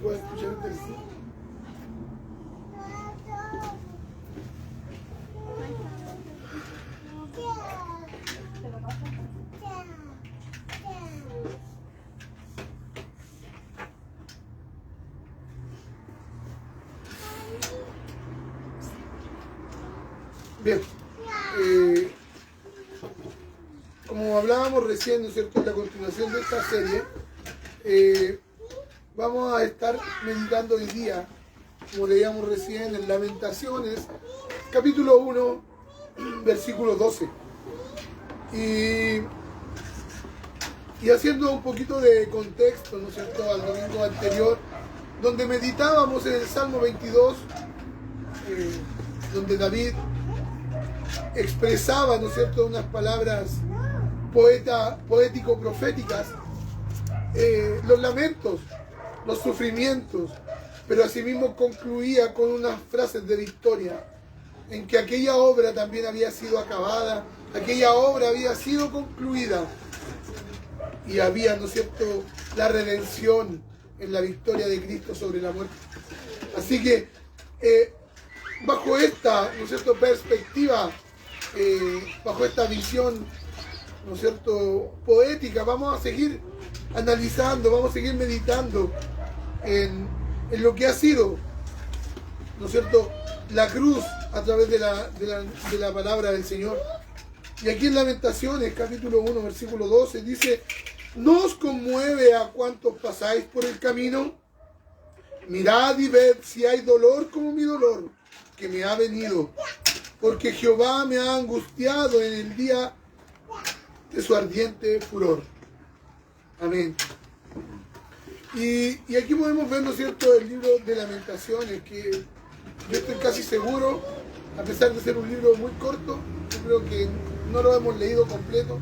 pueda escuchar el texto. Bien, como hablábamos recién, ¿no es cierto?, en la continuación de esta serie, vamos a estar meditando hoy día, como leíamos recién, en Lamentaciones, capítulo 1, versículo 12. Y haciendo un poquito de contexto, ¿no es cierto?, al domingo anterior, donde meditábamos en el Salmo 22, donde David expresaba, ¿no es cierto?, unas palabras poético-proféticas, los lamentos, los sufrimientos, pero asimismo concluía con unas frases de victoria, en que aquella obra también había sido acabada, aquella obra había sido concluida, y había, ¿no es cierto?, la redención en la victoria de Cristo sobre la muerte. Así que, bajo esta, ¿no es cierto?, perspectiva, bajo esta visión, ¿no es cierto?, poética, vamos a seguir analizando, vamos a seguir meditando en lo que ha sido, ¿no es cierto?, la cruz a través de la palabra del Señor. Y aquí en Lamentaciones, capítulo 1, versículo 12, dice: ¿no os conmueve a cuantos pasáis por el camino? Mirad y ved si hay dolor como mi dolor, que me ha venido, porque Jehová me ha angustiado en el día de su ardiente furor. Amén. Y aquí podemos ver, ¿no es cierto?, el libro de Lamentaciones, que yo estoy casi seguro, a pesar de ser un libro muy corto, yo creo que no lo hemos leído completo,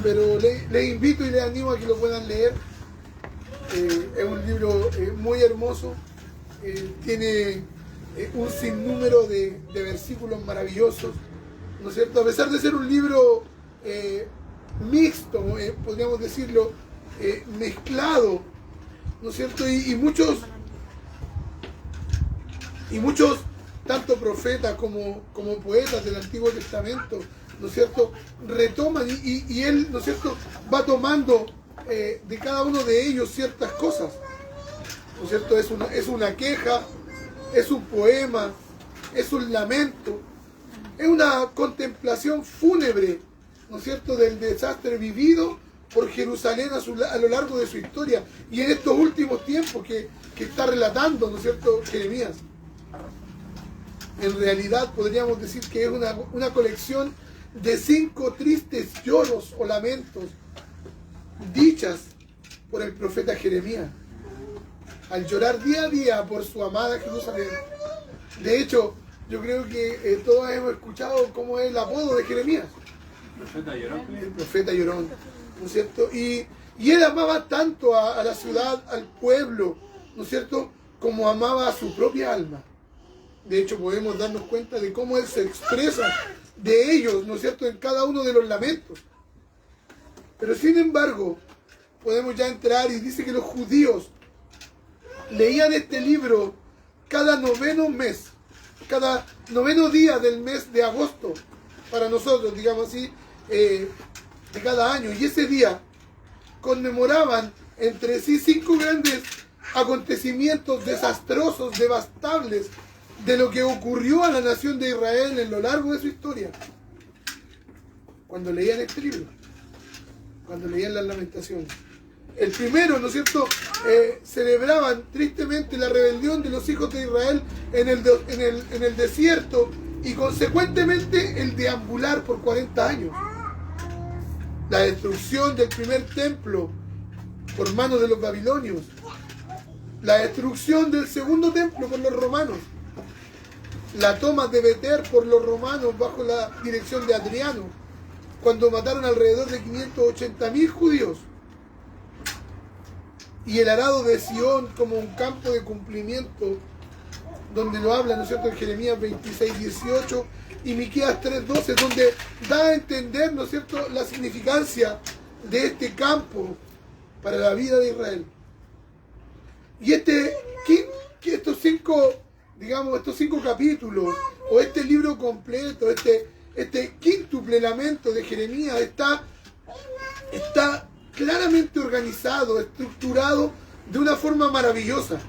pero les invito y les animo a que lo puedan leer. Es un libro muy hermoso, tiene un sinnúmero de versículos maravillosos, ¿no es cierto? A pesar de ser un libro mixto, podríamos decirlo, mezclado, ¿no es cierto? Y muchos, tanto profetas como poetas del Antiguo Testamento, ¿no es cierto?, retoman y él, ¿no es cierto?, va tomando de cada uno de ellos ciertas cosas, ¿no es cierto? Es una queja, es un poema, es un lamento, es una contemplación fúnebre, ¿no es cierto?, del desastre vivido por Jerusalén a lo largo de su historia y en estos últimos tiempos que está relatando, ¿no es cierto?, Jeremías. En realidad podríamos decir que es una colección de 5 tristes lloros o lamentos dichas por el profeta Jeremías al llorar día a día por su amada Jerusalén. De hecho, yo creo que todos hemos escuchado cómo es el apodo de Jeremías. Profeta llorón. El profeta llorón, ¿no es cierto? Y él amaba tanto a la ciudad, al pueblo, ¿no es cierto?, como amaba a su propia alma. De hecho, podemos darnos cuenta de cómo él se expresa de ellos, ¿no es cierto?, en cada uno de los lamentos. Pero sin embargo, podemos ya entrar y dice que los judíos leían este libro cada noveno mes, cada noveno día del mes de agosto, para nosotros, digamos así, de cada año. Y ese día conmemoraban entre sí 5 grandes acontecimientos desastrosos, devastables, de lo que ocurrió a la nación de Israel en lo largo de su historia. Cuando leían este libro, cuando leían las Lamentaciones. El primero, ¿no es cierto?, celebraban tristemente la rebelión de los hijos de Israel en el desierto y consecuentemente el deambular por 40 años. La destrucción del primer templo por manos de los babilonios. La destrucción del segundo templo por los romanos. La toma de Beter por los romanos bajo la dirección de Adriano, cuando mataron alrededor de 580.000 judíos. Y el arado de Sion como un campo de cumplimiento, donde lo habla, ¿no es cierto?, en Jeremías 26:18 y Miqueas 3:12, donde da a entender, ¿no es cierto?, la significancia de este campo para la vida de Israel. Y estos cinco capítulos, o este libro completo, este quíntuple lamento de Jeremías está claramente organizado, estructurado de una forma maravillosa.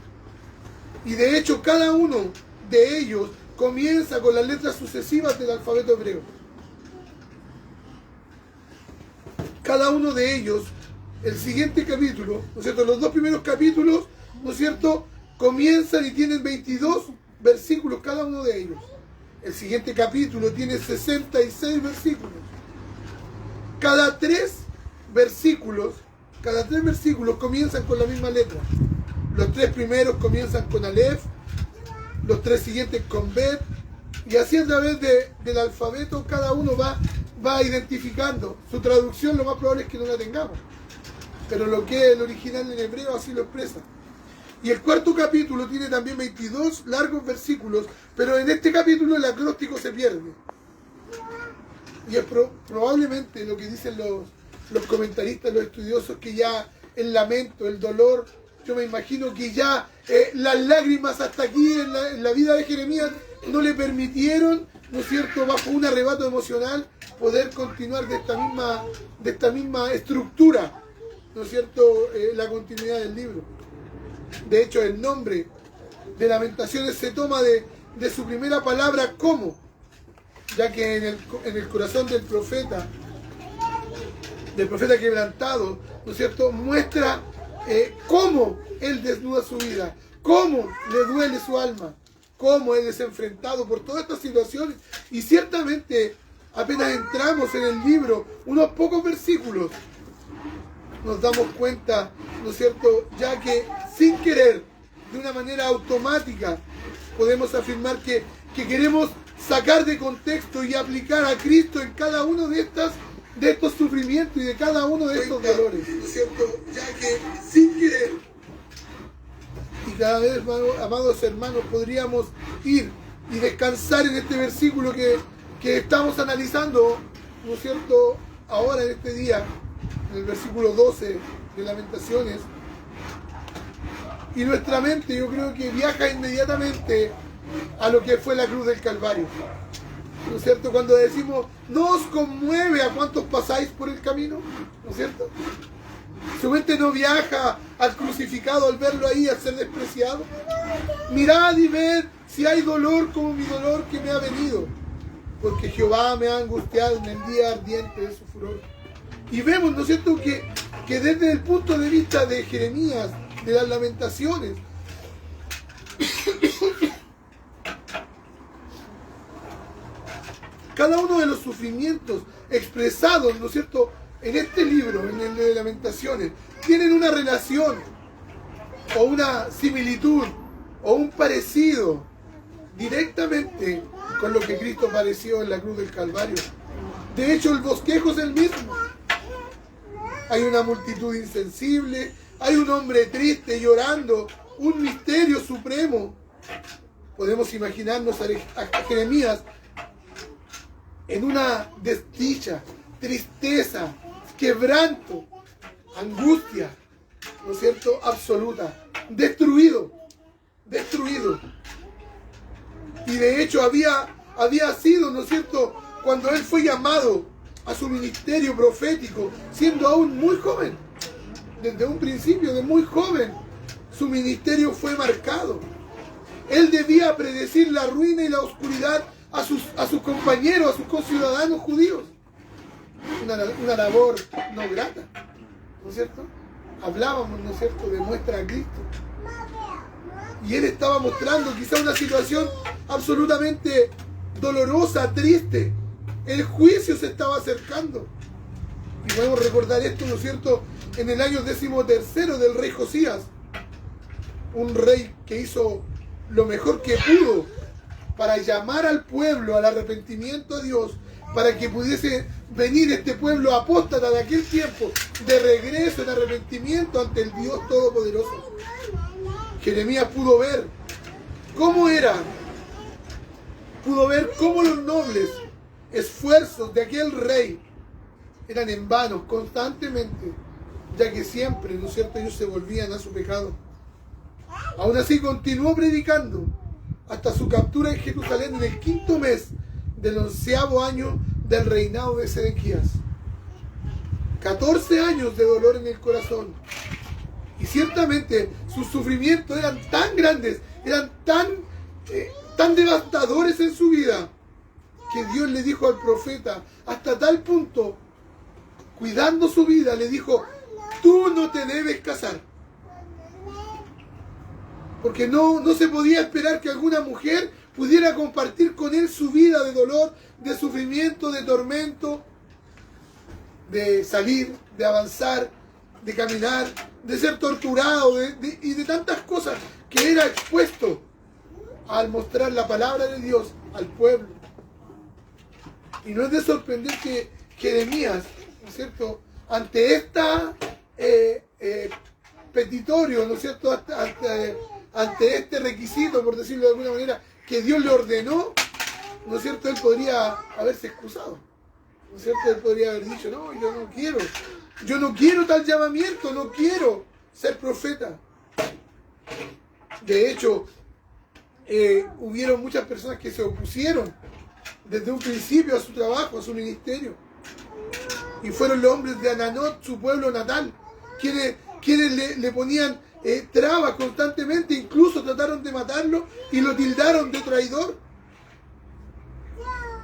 Y de hecho cada uno de ellos comienza con las letras sucesivas del alfabeto hebreo. Cada uno de ellos, el siguiente capítulo, ¿no es cierto? Los dos primeros capítulos, ¿no es cierto?, comienzan y tienen 22 versículos cada uno de ellos. El siguiente capítulo tiene 66 versículos. Cada tres versículos comienzan con la misma letra. Los tres primeros comienzan con Aleph, los tres siguientes con Bet, y así a través del alfabeto cada uno va identificando. Su traducción lo más probable es que no la tengamos, pero lo que es el original en hebreo así lo expresa. Y el cuarto capítulo tiene también 22 largos versículos, pero en este capítulo el acróstico se pierde. Y es probablemente lo que dicen los comentaristas, los estudiosos, que ya el lamento, el dolor, yo me imagino que ya las lágrimas hasta aquí en la vida de Jeremías no le permitieron, ¿no es cierto?, bajo un arrebato emocional, poder continuar de esta misma estructura, ¿no es cierto?, la continuidad del libro. De hecho, el nombre de Lamentaciones se toma de su primera palabra, ¿cómo? Ya que en el corazón del profeta quebrantado, ¿no es cierto?, muestra cómo él desnuda su vida, cómo le duele su alma, cómo él es enfrentado por todas estas situaciones. Y ciertamente, apenas entramos en el libro, unos pocos versículos, nos damos cuenta, ¿no es cierto?, ya que sin querer, de una manera automática, podemos afirmar que queremos sacar de contexto y aplicar a Cristo en cada uno de estos sufrimientos y de cada uno de estos dolores, ¿no es cierto?, ya que sin querer, y cada vez, amados hermanos, podríamos ir y descansar en este versículo que estamos analizando, ¿no es cierto?, ahora en este día, en el versículo 12 de Lamentaciones. Y nuestra mente, yo creo que viaja inmediatamente a lo que fue la cruz del Calvario, ¿no es cierto? Cuando decimos, ¿no os conmueve a cuántos pasáis por el camino? ¿No es cierto? Su mente no viaja al crucificado al verlo ahí, al ser despreciado. Mirad y ved si hay dolor como mi dolor que me ha venido, porque Jehová me ha angustiado en el día ardiente de su furor. Y vemos, ¿no es cierto?, que desde el punto de vista de Jeremías, de las Lamentaciones, cada uno de los sufrimientos expresados, ¿no es cierto?, en este libro, en el de Lamentaciones, tienen una relación, o una similitud, o un parecido, directamente con lo que Cristo padeció en la cruz del Calvario. De hecho, el bosquejo es el mismo. Hay una multitud insensible, hay un hombre triste llorando, un misterio supremo. Podemos imaginarnos a Jeremías en una desdicha, tristeza, quebranto, angustia, ¿no es cierto?, absoluta, destruido. Y de hecho había sido, ¿no es cierto?, cuando él fue llamado a su ministerio profético, siendo aún muy joven, desde un principio, de muy joven, su ministerio fue marcado. Él debía predecir la ruina y la oscuridad a sus compañeros, a sus conciudadanos judíos. Una labor no grata, ¿no es cierto? Hablábamos, ¿no es cierto?, de muestra a Cristo. Y él estaba mostrando quizá una situación absolutamente dolorosa, triste. El juicio se estaba acercando. Y podemos recordar esto, ¿no es cierto?, en el año 13º del rey Josías. Un rey que hizo lo mejor que pudo para llamar al pueblo al arrepentimiento a Dios, para que pudiese venir este pueblo apóstata de aquel tiempo de regreso en arrepentimiento ante el Dios Todopoderoso. Jeremías pudo ver cómo era, pudo ver cómo los nobles esfuerzos de aquel rey eran en vano constantemente, ya que siempre, ¿no es cierto?, ellos se volvían a su pecado. Aún así continuó predicando hasta su captura en Jerusalén en el 5º mes del 11º año del reinado de Sedequías. 14 años de dolor en el corazón. Y ciertamente sus sufrimientos eran tan grandes, eran tan devastadores en su vida, que Dios le dijo al profeta, hasta tal punto, cuidando su vida, le dijo: tú no te debes casar. Porque no se podía esperar que alguna mujer pudiera compartir con él su vida de dolor, de sufrimiento, de tormento, de salir, de avanzar, de caminar, de ser torturado y de tantas cosas que era expuesto al mostrar la palabra de Dios al pueblo. Y no es de sorprender que Jeremías, ¿no es cierto?, ante esta petitorio, ¿no es cierto?, ante este requisito, por decirlo de alguna manera, que Dios le ordenó, ¿no es cierto?, él podría haberse excusado. ¿No es cierto? Él podría haber dicho: no, yo no quiero tal llamamiento, no quiero ser profeta. De hecho, hubieron muchas personas que se opusieron desde un principio a su trabajo, a su ministerio. Y fueron los hombres de Ananot, su pueblo natal, quienes le ponían trabas constantemente, incluso trataron de matarlo y lo tildaron de traidor.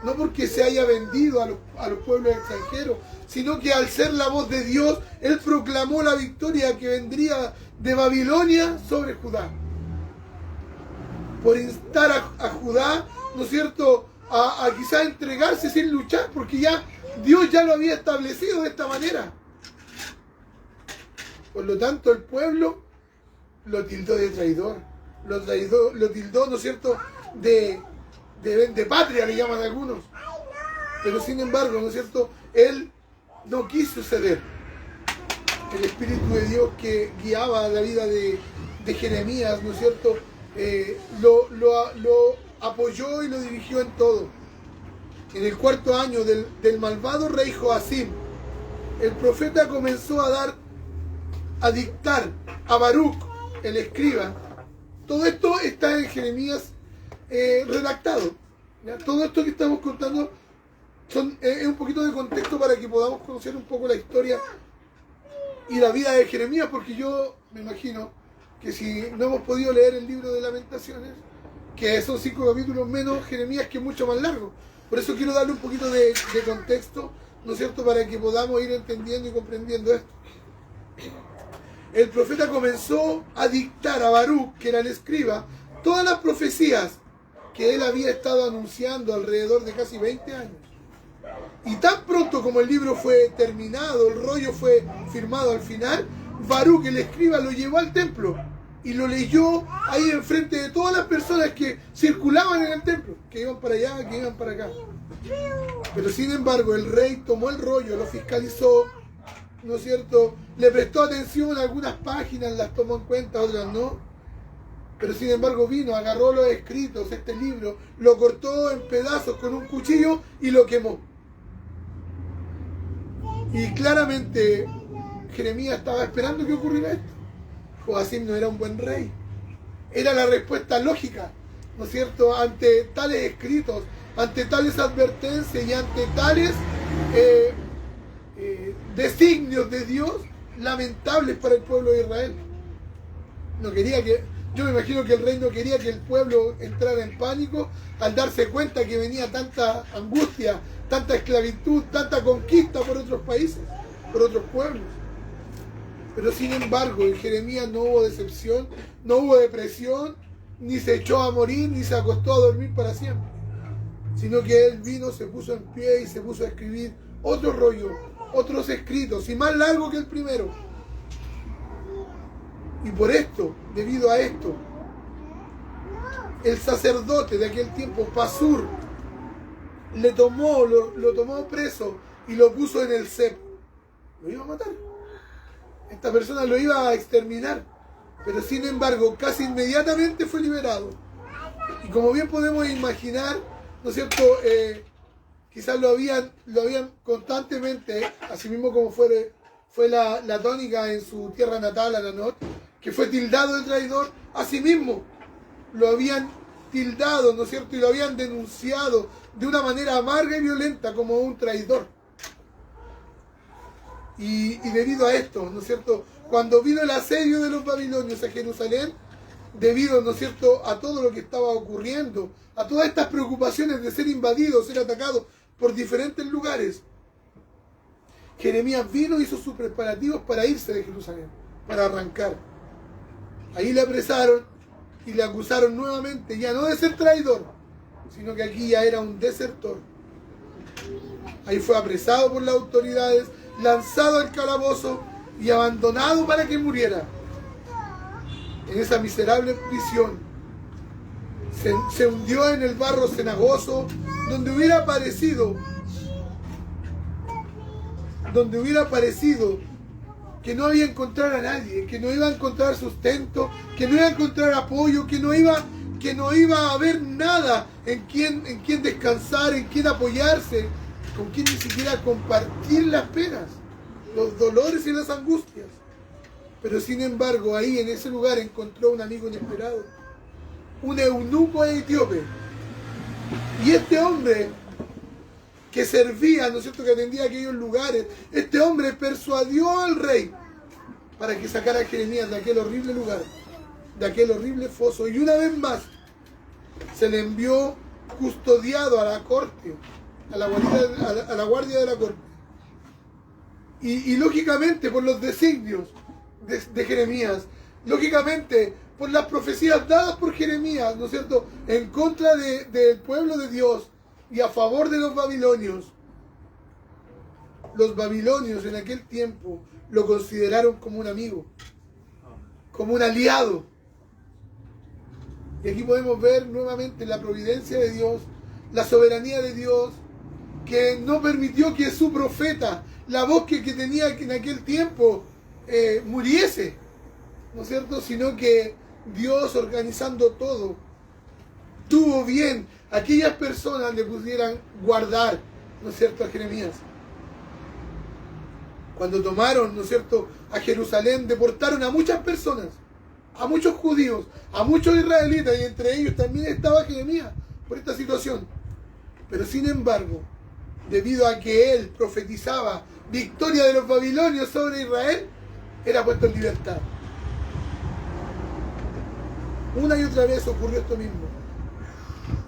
No porque se haya vendido a los pueblos extranjeros, sino que al ser la voz de Dios, él proclamó la victoria que vendría de Babilonia sobre Judá. Por instar a Judá, ¿no es cierto?, a quizás entregarse sin luchar, porque Dios ya lo había establecido de esta manera. Por lo tanto, el pueblo lo tildó de traidor, lo tildó, ¿no es cierto?, de patria, le llaman algunos. Pero sin embargo, ¿no es cierto?, él no quiso ceder. El Espíritu de Dios que guiaba la vida de Jeremías, ¿no es cierto?, lo apoyó y lo dirigió en todo. En el 4º año del malvado rey Joacim, el profeta comenzó a dictar a Baruc, el escriba. Todo esto está en Jeremías redactado. ¿Ya? Todo esto que estamos contando es un poquito de contexto para que podamos conocer un poco la historia y la vida de Jeremías, porque yo me imagino que si no hemos podido leer el libro de Lamentaciones, que son 5 capítulos menos Jeremías, que es mucho más largo. Por eso quiero darle un poquito de contexto, ¿no es cierto?, para que podamos ir entendiendo y comprendiendo esto. El profeta comenzó a dictar a Baruc, que era el escriba, todas las profecías que él había estado anunciando alrededor de casi 20 años. Y tan pronto como el libro fue terminado, el rollo fue firmado al final, Baruc, el escriba, lo llevó al templo y lo leyó ahí enfrente de todas las personas que circulaban en el templo, que iban para allá, que iban para acá. Pero sin embargo, el rey tomó el rollo, lo fiscalizó, ¿no es cierto?, le prestó atención a algunas páginas, las tomó en cuenta, otras no. Pero sin embargo vino, agarró los escritos, este libro, lo cortó en pedazos con un cuchillo y lo quemó. Y claramente Jeremías estaba esperando que ocurriera esto. Joacim no era un buen rey. Era la respuesta lógica, ¿no es cierto?, ante tales escritos, ante tales advertencias y ante tales designios de Dios lamentables para el pueblo de Israel. Yo me imagino que el rey no quería que el pueblo entrara en pánico al darse cuenta que venía tanta angustia, tanta esclavitud, tanta conquista por otros países, por otros pueblos. Pero sin embargo, en Jeremías no hubo decepción, no hubo depresión, ni se echó a morir, ni se acostó a dormir para siempre. Sino que él vino, se puso en pie y se puso a escribir otro rollo, otros escritos, y más largo que el primero. Y por esto, debido a esto, el sacerdote de aquel tiempo, Pasur, lo tomó preso y lo puso en el cepo. Lo iba a matar. Esta persona lo iba a exterminar. Pero sin embargo, casi inmediatamente fue liberado. Y como bien podemos imaginar, ¿no es cierto?, quizás lo habían constantemente, así mismo como fue la tónica en su tierra natal, Ananot, que fue tildado de traidor, asimismo lo habían tildado, ¿no es cierto? Y lo habían denunciado de una manera amarga y violenta como un traidor. Y debido a esto, ¿no es cierto? Cuando vino el asedio de los babilonios a Jerusalén, debido, ¿no es cierto?, a todo lo que estaba ocurriendo, a todas estas preocupaciones de ser invadidos, ser atacados por diferentes lugares, Jeremías vino y hizo sus preparativos para irse de Jerusalén, para arrancar. Ahí le apresaron y le acusaron nuevamente, ya no de ser traidor, sino que aquí ya era un desertor. Ahí fue apresado por las autoridades, lanzado al calabozo y abandonado para que muriera. En esa miserable prisión se hundió en el barro cenagoso, donde hubiera parecido que no iba a encontrar a nadie, que no iba a encontrar sustento, que no iba a encontrar apoyo, que no iba a haber nada en quien descansar, en quien apoyarse, con quien ni siquiera compartir las penas, los dolores y las angustias. Pero sin embargo, ahí en ese lugar encontró un amigo inesperado, un eunuco etíope. Y este hombre que servía, ¿no es cierto?, que atendía aquellos lugares, este hombre persuadió al rey para que sacara a Jeremías de aquel horrible lugar, de aquel horrible foso. Y una vez más se le envió custodiado a la corte, a la guardia de la corte. Y lógicamente por los designios de Jeremías, lógicamente por las profecías dadas por Jeremías, ¿no es cierto?, en contra del pueblo de Dios y a favor de los babilonios. Los babilonios en aquel tiempo lo consideraron como un amigo, como un aliado. Y aquí podemos ver nuevamente la providencia de Dios, la soberanía de Dios, que no permitió que su profeta, la voz que tenía en aquel tiempo, muriese, ¿no es cierto? Sino que Dios, organizando todo, tuvo bien a aquellas personas le pudieran guardar, ¿no es cierto?, a Jeremías. Cuando tomaron, ¿no es cierto?, a Jerusalén, deportaron a muchas personas, a muchos judíos, a muchos israelitas, y entre ellos también estaba Jeremías por esta situación. Pero sin embargo, debido a que él profetizaba victoria de los babilonios sobre Israel, era puesto en libertad. Una y otra vez ocurrió esto mismo.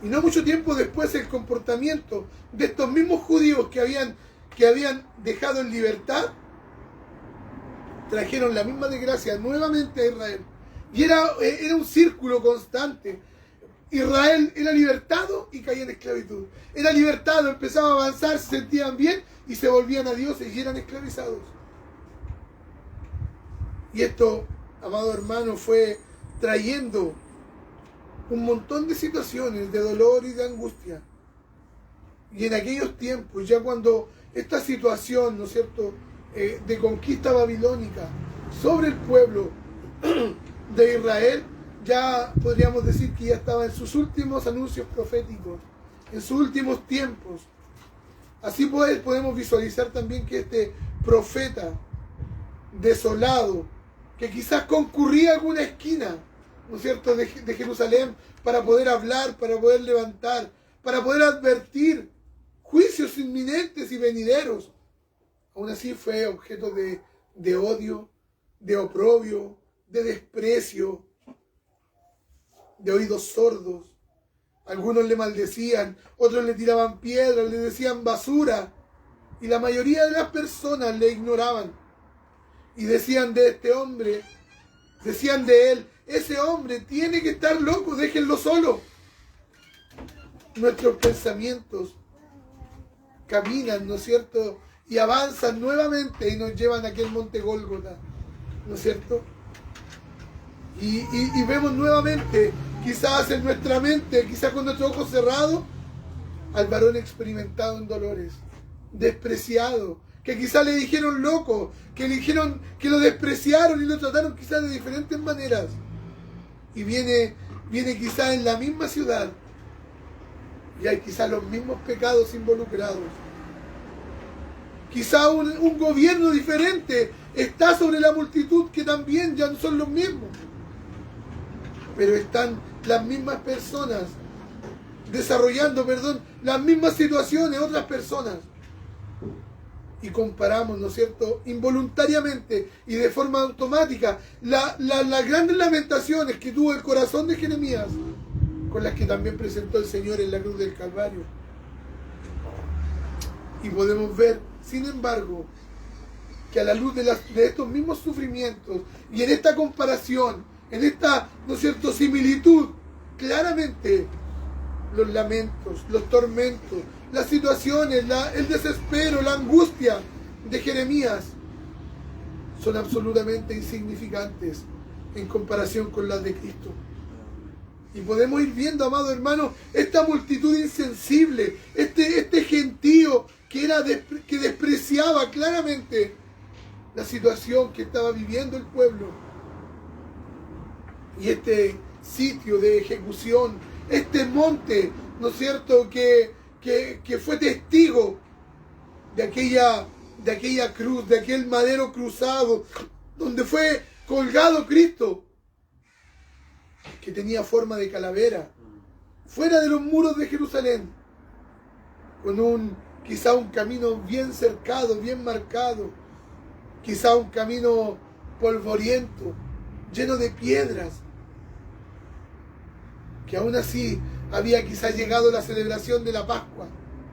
Y no mucho tiempo después el comportamiento de estos mismos judíos que habían dejado en libertad trajeron la misma desgracia nuevamente a Israel. Y era un círculo constante. Israel era libertado y caía en esclavitud. Era libertado, empezaba a avanzar, se sentían bien y se volvían a dioses y eran esclavizados. Y esto, amado hermano, fue trayendo un montón de situaciones de dolor y de angustia. Y en aquellos tiempos, ya cuando esta situación, ¿no es cierto?, de conquista babilónica sobre el pueblo de Israel, ya podríamos decir que ya estaba en sus últimos anuncios proféticos, en sus últimos tiempos. Así pues podemos visualizar también que este profeta desolado, que quizás concurría a alguna esquina, ¿no es cierto?, de Jerusalén, para poder hablar, para poder levantar, para poder advertir juicios inminentes y venideros, aún así fue objeto de odio, de oprobio, de desprecio, de oídos sordos. Algunos le maldecían, otros le tiraban piedras, le decían basura, y la mayoría de las personas le ignoraban. Y decían de este hombre, decían de él, ese hombre tiene que estar loco, déjenlo solo. Nuestros pensamientos caminan, ¿no es cierto?, y avanzan nuevamente y nos llevan a aquel monte Gólgota, ¿no es cierto? Y vemos nuevamente, quizás en nuestra mente, quizás con nuestros ojos cerrados, al varón experimentado en dolores, despreciado, que quizás le dijeron loco, que le dijeron que lo despreciaron y lo trataron quizás de diferentes maneras. Y viene quizás en la misma ciudad y hay quizás los mismos pecados involucrados. Quizá un gobierno diferente está sobre la multitud que también ya no son los mismos. Pero están las mismas personas desarrollando, las mismas situaciones, otras personas. Y comparamos, ¿no es cierto?, involuntariamente y de forma automática las grandes lamentaciones que tuvo el corazón de Jeremías con las que también presentó el Señor en la cruz del Calvario. Y podemos ver, sin embargo, que a la luz de estos mismos sufrimientos y en esta comparación, en esta, ¿no es cierto?, similitud, claramente los lamentos, los tormentos, las situaciones, el desespero, la angustia de Jeremías son absolutamente insignificantes en comparación con las de Cristo. Y podemos ir viendo, amado hermano, esta multitud insensible, este gentío que despreciaba claramente la situación que estaba viviendo el pueblo. Y este sitio de ejecución, este monte, ¿no es cierto?, que fue testigo de aquella cruz, de aquel madero cruzado, donde fue colgado Cristo, que tenía forma de calavera, fuera de los muros de Jerusalén, con quizá un camino bien cercado, bien marcado, quizá un camino polvoriento, lleno de piedras, que aún así había quizás llegado la celebración de la Pascua.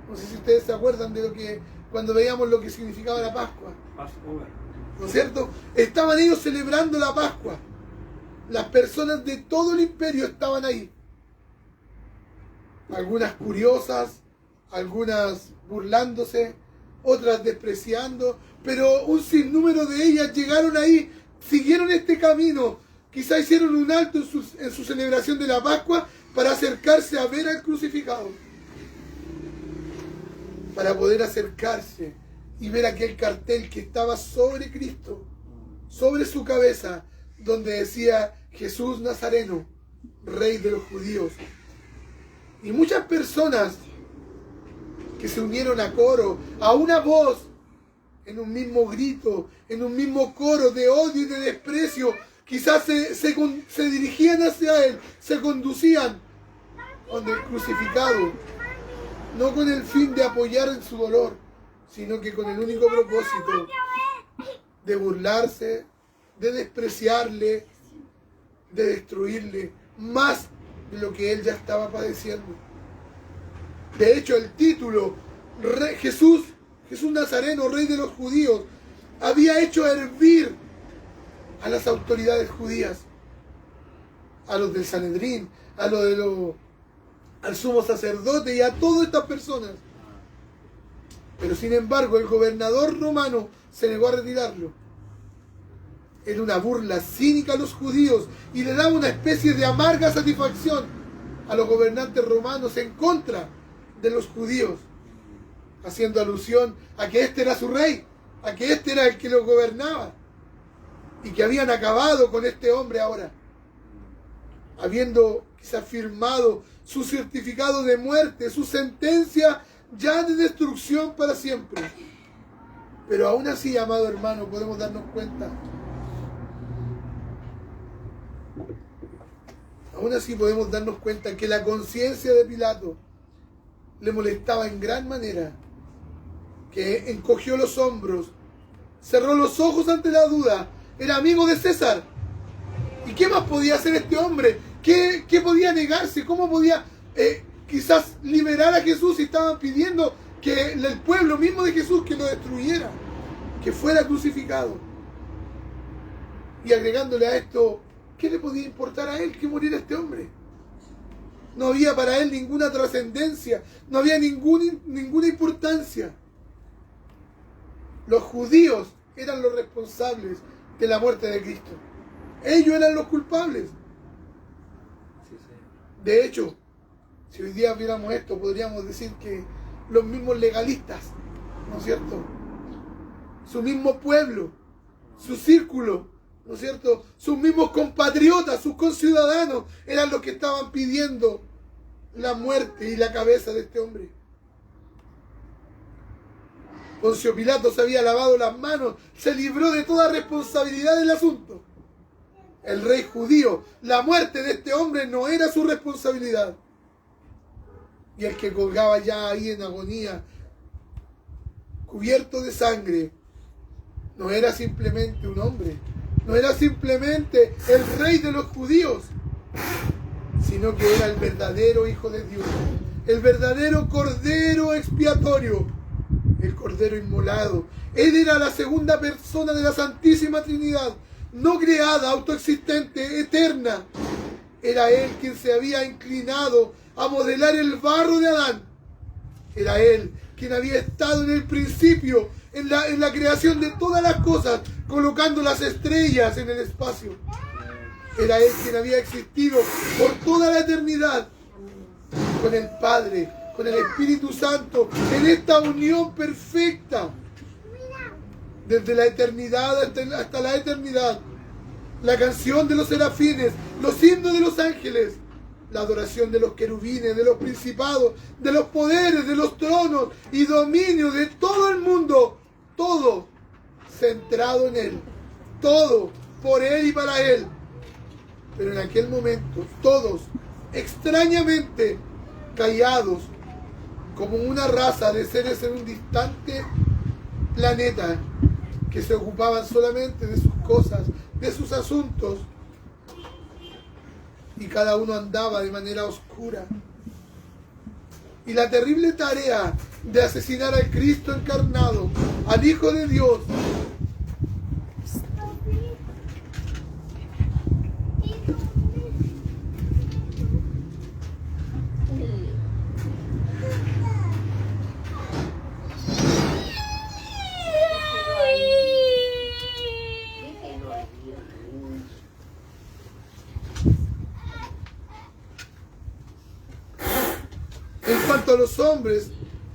No sé si ustedes se acuerdan de cuando veíamos lo que significaba la Pascua. ¿No es cierto? Estaban ellos celebrando la Pascua. Las personas de todo el imperio estaban ahí. Algunas curiosas, algunas burlándose, otras despreciando, pero un sinnúmero de ellas llegaron ahí, siguieron este camino. Quizá hicieron un alto en su celebración de la Pascua para acercarse a ver al crucificado. Para poder acercarse y ver aquel cartel que estaba sobre Cristo, sobre su cabeza, donde decía Jesús Nazareno, Rey de los judíos. Y muchas personas que se unieron a coro, a una voz, en un mismo grito, en un mismo coro de odio y de desprecio, quizás se dirigían hacia Él, se conducían donde el crucificado, no con el fin de apoyar en su dolor, sino que con el único propósito de burlarse, de despreciarle, de destruirle, más de lo que Él ya estaba padeciendo. De hecho, el título Jesús Nazareno, Rey de los judíos, había hecho hervir a las autoridades judías, a los del Sanedrín, al sumo sacerdote y a todas estas personas. Pero sin embargo, el gobernador romano se negó a retirarlo. Era una burla cínica a los judíos y le daba una especie de amarga satisfacción a los gobernantes romanos en contra de los judíos, haciendo alusión a que este era su rey, a que este era el que los gobernaba, y que habían acabado con este hombre ahora, habiendo quizás firmado su certificado de muerte, su sentencia ya de destrucción para siempre. Pero aún así, amado hermano, podemos darnos cuenta, que la conciencia de Pilato le molestaba en gran manera, que encogió los hombros, cerró los ojos ante la duda. Era amigo de César. ¿Y qué más podía hacer este hombre? ¿Qué podía negarse? ¿Cómo podía quizás liberar a Jesús si estaban pidiendo que el pueblo mismo de Jesús que lo destruyera, que fuera crucificado? Y agregándole a esto, ¿qué le podía importar a él que muriera este hombre? No había para él ninguna trascendencia, no había ninguna importancia. Los judíos eran los responsables de la muerte de Cristo. Ellos eran los culpables. De hecho, si hoy día viéramos esto, podríamos decir que los mismos legalistas, ¿no es cierto?, su mismo pueblo, su círculo, ¿no es cierto?, sus mismos compatriotas, sus conciudadanos, eran los que estaban pidiendo la muerte y la cabeza de este hombre. Poncio Pilato se había lavado las manos, se libró de toda responsabilidad del asunto. El rey judío, la muerte de este hombre no era su responsabilidad. Y el que colgaba ya ahí en agonía, cubierto de sangre, no era simplemente un hombre, no era simplemente el rey de los judíos, sino que era el verdadero Hijo de Dios, el verdadero Cordero expiatorio, el Cordero inmolado. Él era la segunda persona de la Santísima Trinidad, no creada, autoexistente, eterna. Era Él quien se había inclinado a modelar el barro de Adán. Era Él quien había estado en el principio, en la creación de todas las cosas, colocando las estrellas en el espacio. Era Él quien había existido por toda la eternidad con el Padre, con el Espíritu Santo, en esta unión perfecta, desde la eternidad hasta la eternidad. La canción de los serafines, los himnos de los ángeles, la adoración de los querubines, de los principados, de los poderes, de los tronos y dominios de todo el mundo, todo centrado en Él, todo por Él y para Él. Pero en aquel momento, todos extrañamente callados, como una raza de seres en un distante planeta, que se ocupaban solamente de sus cosas, de sus asuntos, y cada uno andaba de manera oscura. Y la terrible tarea de asesinar al Cristo encarnado, al Hijo de Dios, en cuanto a los hombres,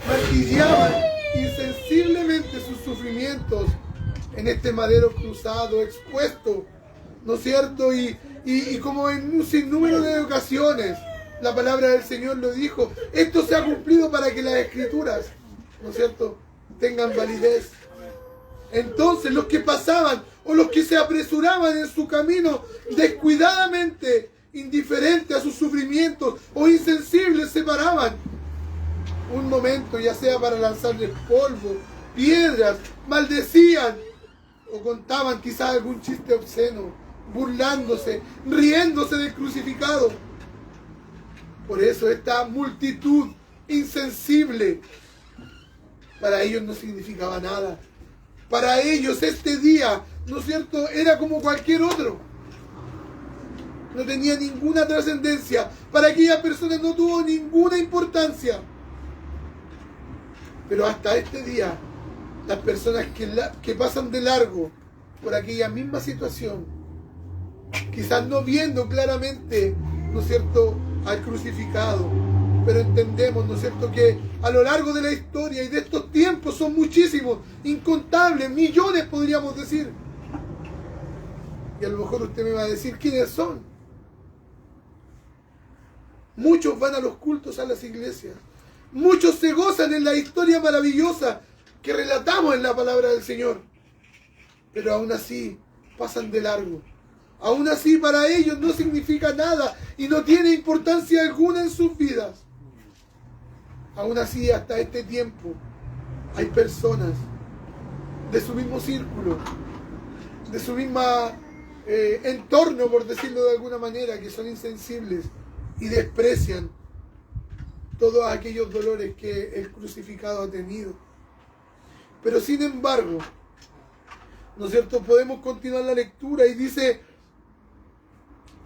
martillaban insensiblemente sus sufrimientos en este madero cruzado, expuesto, ¿no es cierto? Y como en un sinnúmero de ocasiones, la palabra del Señor lo dijo, esto se ha cumplido para que las Escrituras, ¿no es cierto?, tengan validez. Entonces los que pasaban o los que se apresuraban en su camino descuidadamente, indiferentes a sus sufrimientos o insensibles, se paraban un momento, ya sea para lanzarles polvo, piedras, maldecían o contaban quizás algún chiste obsceno, burlándose, riéndose del crucificado. Por eso esta multitud insensible para ellos no significaba nada. Para ellos este día, ¿no es cierto?, era como cualquier otro. No tenía ninguna trascendencia. Para aquellas personas no tuvo ninguna importancia. Pero hasta este día, las personas que pasan de largo por aquella misma situación, quizás no viendo claramente, ¿no es cierto?, al crucificado, pero entendemos, ¿no es cierto?, que a lo largo de la historia y de estos tiempos son muchísimos, incontables, millones podríamos decir. Y a lo mejor usted me va a decir quiénes son. Muchos van a los cultos, a las iglesias. Muchos se gozan en la historia maravillosa que relatamos en la palabra del Señor. Pero aún así pasan de largo. Aún así para ellos no significa nada y no tiene importancia alguna en sus vidas. Aún así hasta este tiempo hay personas de su mismo círculo, de su misma entorno, por decirlo de alguna manera, que son insensibles y desprecian todos aquellos dolores que el crucificado ha tenido. Pero sin embargo, ¿no es cierto?, podemos continuar la lectura y dice,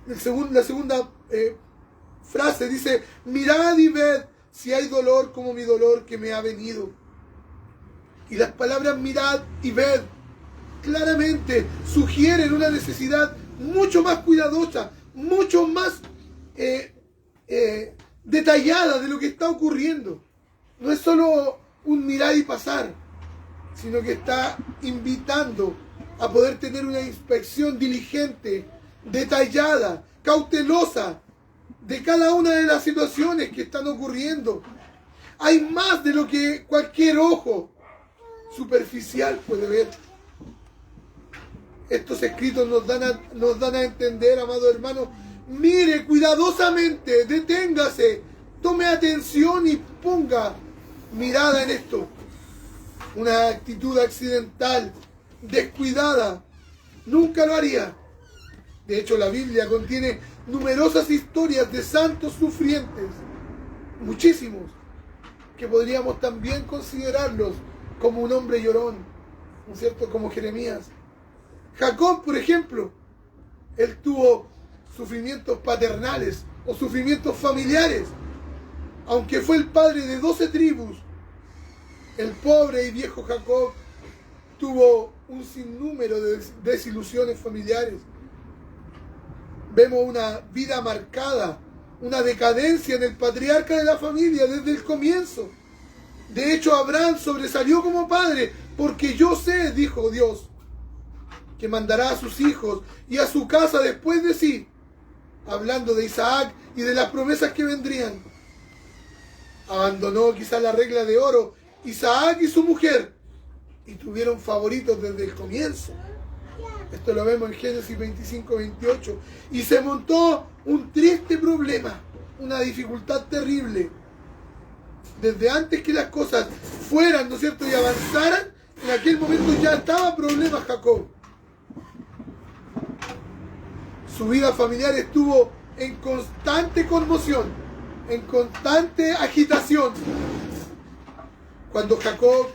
la segunda frase dice, mirad y ved si hay dolor como mi dolor que me ha venido. Y las palabras mirad y ved claramente sugieren una necesidad mucho más cuidadosa, mucho más detallada de lo que está ocurriendo. No es solo un mirar y pasar, sino que está invitando a poder tener una inspección diligente, detallada, cautelosa de cada una de las situaciones que están ocurriendo. Hay más de lo que cualquier ojo superficial puede ver. Estos escritos nos dan a entender, amado hermano, mire cuidadosamente, deténgase, tome atención y ponga mirada en esto. Una actitud accidental, descuidada, nunca lo haría. De hecho, la Biblia contiene numerosas historias de santos sufrientes, muchísimos, que podríamos también considerarlos como un hombre llorón, ¿no es cierto? Como Jeremías. Jacob, por ejemplo, él tuvo sufrimientos paternales o sufrimientos familiares. Aunque fue el padre de 12 tribus, el pobre y viejo Jacob tuvo un sinnúmero de desilusiones familiares. Vemos una vida marcada, una decadencia en el patriarca de la familia desde el comienzo. De hecho, Abraham sobresalió como padre, porque yo sé, dijo Dios, que mandará a sus hijos y a su casa después de sí, hablando de Isaac y de las promesas que vendrían. Abandonó quizá la regla de oro Isaac y su mujer, y tuvieron favoritos desde el comienzo. Esto lo vemos en Génesis 25-28. Y se montó un triste problema, una dificultad terrible. Desde antes que las cosas fueran, ¿no es cierto?, y avanzaran, en aquel momento ya estaba problema Jacob. Su vida familiar estuvo en constante conmoción, en constante agitación. Cuando Jacob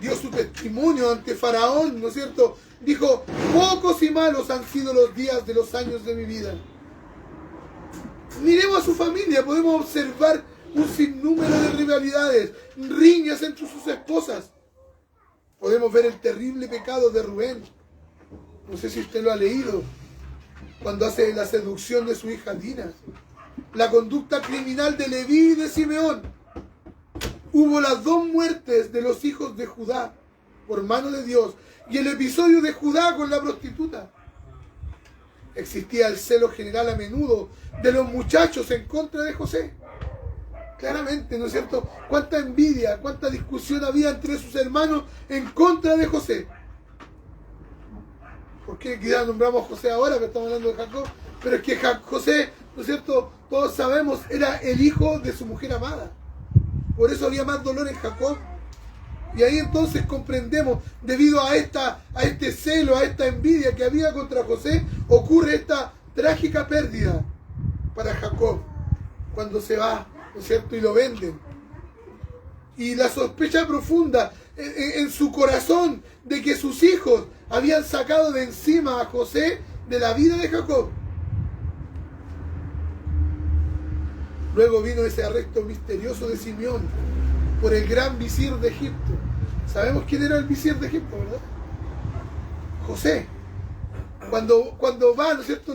dio su testimonio ante Faraón, ¿no es cierto?, dijo: pocos y malos han sido los días de los años de mi vida. Miremos a su familia, podemos observar un sinnúmero de rivalidades, riñas entre sus esposas. Podemos ver el terrible pecado de Rubén. No sé si usted lo ha leído, cuando hace la seducción de su hija Dina. La conducta criminal de Leví y de Simeón. Hubo las 2 muertes de los hijos de Judá por mano de Dios, y el episodio de Judá con la prostituta. Existía el celo general a menudo de los muchachos en contra de José. Claramente, ¿no es cierto?, cuánta envidia, cuánta discusión había entre sus hermanos en contra de José. ¿Por qué quizás nombramos a José ahora que estamos hablando de Jacob? Pero es que José, ¿no es cierto?, todos sabemos, era el hijo de su mujer amada. Por eso había más dolor en Jacob. Y ahí entonces comprendemos, debido a este celo, a esta envidia que había contra José, ocurre esta trágica pérdida para Jacob cuando se va, ¿no es cierto?, y lo venden. Y la sospecha profunda en su corazón de que sus hijos habían sacado de encima a José de la vida de Jacob. Luego vino ese arresto misterioso de Simeón por el gran visir de Egipto. Sabemos quién era el visir de Egipto, ¿verdad? José. Cuando va, ¿no es cierto?,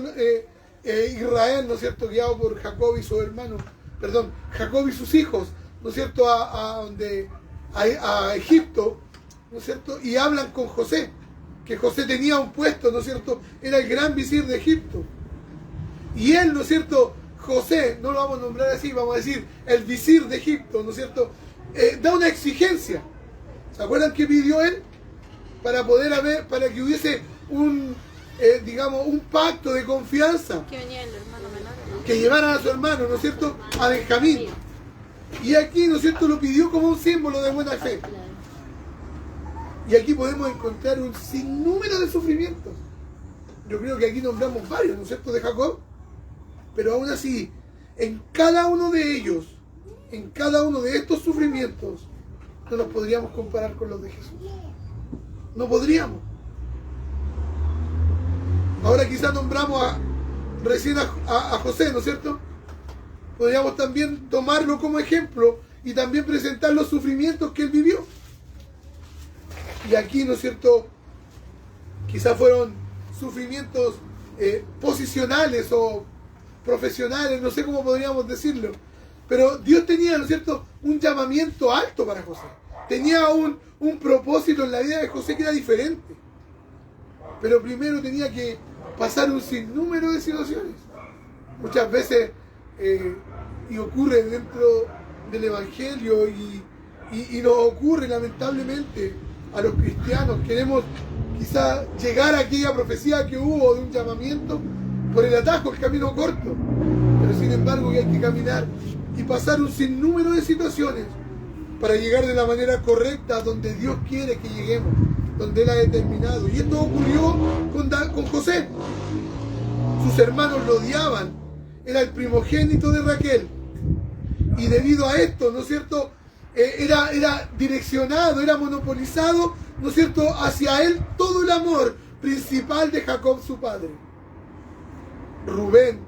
Israel, ¿no es cierto?, guiado por Jacob y sus hermanos, Jacob y sus hijos, ¿no es cierto?, a Egipto, ¿no es cierto?, y hablan con José, que José tenía un puesto, ¿no es cierto?, era el gran visir de Egipto. Y él, ¿no es cierto?, José, no lo vamos a nombrar así, vamos a decir el visir de Egipto, ¿no es cierto?, da una exigencia. ¿Se acuerdan qué pidió él? Para que hubiese un pacto de confianza. Que venía el hermano menor, ¿no? Que llevaran a su hermano, ¿no es cierto?, a Benjamín. Y aquí, ¿no es cierto?, lo pidió como un símbolo de buena fe. Y aquí podemos encontrar un sinnúmero de sufrimientos. Yo creo que aquí nombramos varios, ¿no es cierto?, de Jacob. Pero aún así, en cada uno de ellos, en cada uno de estos sufrimientos, no nos podríamos comparar con los de Jesús. No podríamos. Ahora quizás nombramos recién a José, ¿no es cierto? Podríamos también tomarlo como ejemplo y también presentar los sufrimientos que él vivió. Y aquí, ¿no es cierto?, quizás fueron sufrimientos posicionales o profesionales, no sé cómo podríamos decirlo. Pero Dios tenía, ¿no es cierto?, un llamamiento alto para José. Tenía un propósito en la vida de José que era diferente. Pero primero tenía que pasar un sinnúmero de situaciones. Muchas veces, y ocurre dentro del Evangelio, y nos ocurre lamentablemente, a los cristianos. Queremos quizá llegar a aquella profecía que hubo de un llamamiento por el atajo, el camino corto. Pero sin embargo hay que caminar y pasar un sinnúmero de situaciones para llegar de la manera correcta donde Dios quiere que lleguemos, donde Él ha determinado. Y esto ocurrió con José. Sus hermanos lo odiaban. Era el primogénito de Raquel. Y debido a esto, ¿no es cierto?, era direccionado, era monopolizado, ¿no es cierto?, hacia él todo el amor principal de Jacob, su padre. Rubén,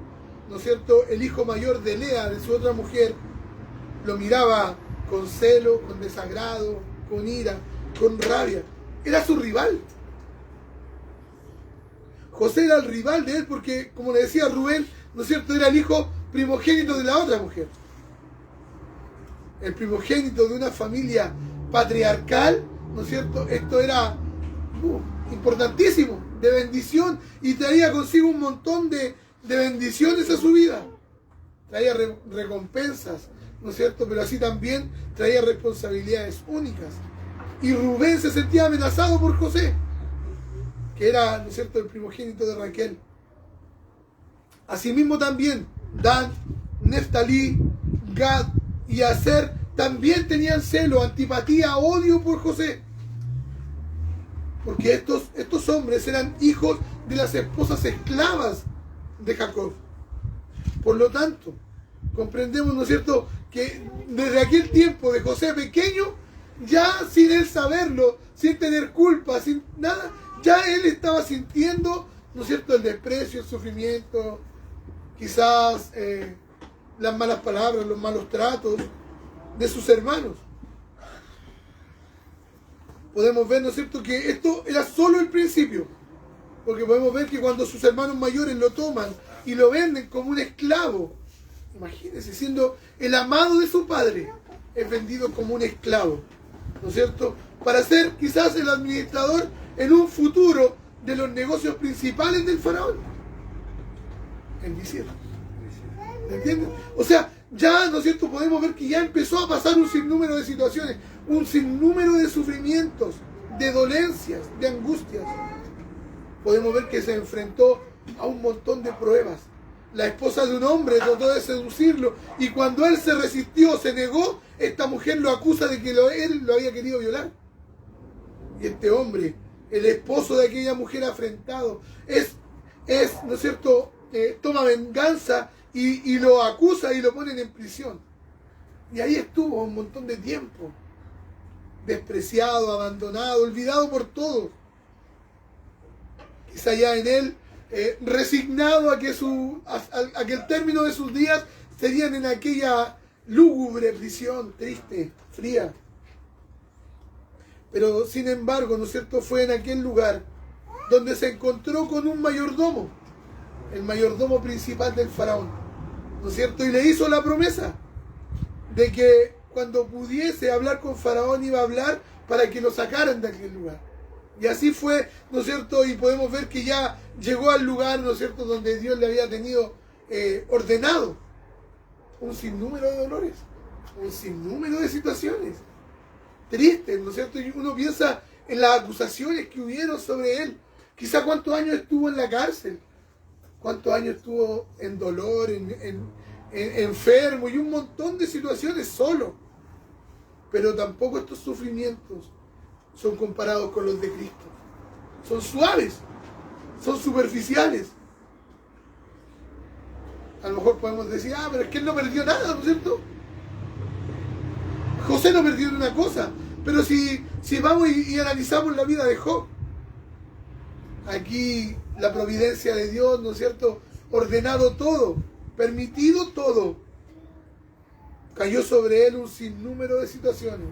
¿no es cierto?, el hijo mayor de Lea, de su otra mujer, lo miraba con celo, con desagrado, con ira, con rabia. Era su rival. José era el rival de él porque, como le decía, Rubén, ¿no es cierto?, era el hijo primogénito de la otra mujer. El primogénito de una familia patriarcal, ¿no es cierto? Esto era importantísimo, de bendición, y traía consigo un montón de bendiciones a su vida. Traía recompensas, ¿no es cierto? Pero así también traía responsabilidades únicas. Y Rubén se sentía amenazado por José, que era, ¿no es cierto?, el primogénito de Raquel. Asimismo también Dan, Neftalí, Gad y Aser también tenían celo, antipatía, odio por José. Porque estos hombres eran hijos de las esposas esclavas de Jacob. Por lo tanto, comprendemos, ¿no es cierto?, que desde aquel tiempo de José pequeño, ya sin él saberlo, sin tener culpa, sin nada, ya él estaba sintiendo, ¿no es cierto?, el desprecio, el sufrimiento, quizás las malas palabras, los malos tratos de sus hermanos. Podemos ver, ¿no es cierto?, que esto era solo el principio, porque podemos ver que cuando sus hermanos mayores lo toman y lo venden como un esclavo, imagínense, siendo el amado de su padre, es vendido como un esclavo, ¿no es cierto?, para ser quizás el administrador en un futuro de los negocios principales del faraón. El visir. ¿Entienden? O sea, ya, ¿no es cierto?, podemos ver que ya empezó a pasar un sinnúmero de situaciones, un sinnúmero de sufrimientos, de dolencias, de angustias. Podemos ver que se enfrentó a un montón de pruebas. La esposa de un hombre trató de seducirlo y cuando él se resistió, se negó, esta mujer lo acusa de que él lo había querido violar. Y este hombre, el esposo de aquella mujer afrentado, ¿no es cierto?, toma venganza y lo acusa y lo ponen en prisión. Y ahí estuvo un montón de tiempo, despreciado, abandonado, olvidado por todos. Quizá ya en él, resignado a que el término de sus días serían en aquella lúgubre prisión, triste, fría. Pero sin embargo, ¿no es cierto?, fue en aquel lugar donde se encontró con un mayordomo, el mayordomo principal del faraón, ¿no es cierto?, y le hizo la promesa de que cuando pudiese hablar con faraón iba a hablar para que lo sacaran de aquel lugar. Y así fue, ¿no es cierto?, y podemos ver que ya llegó al lugar, ¿no es cierto?, donde Dios le había tenido ordenado un sinnúmero de dolores, un sinnúmero de situaciones tristes, ¿no es cierto? Y uno piensa en las acusaciones que hubieron sobre él. Quizá cuántos años estuvo en la cárcel, cuántos años estuvo en dolor, enfermo y un montón de situaciones solo. Pero tampoco estos sufrimientos son comparados con los de Cristo. Son suaves, son superficiales. A lo mejor podemos decir, pero es que él no perdió nada, ¿no es cierto? José no perdió una cosa, pero si vamos y analizamos la vida de Job, aquí la providencia de Dios, ¿no es cierto?, ordenado todo, permitido todo, cayó sobre él un sinnúmero de situaciones,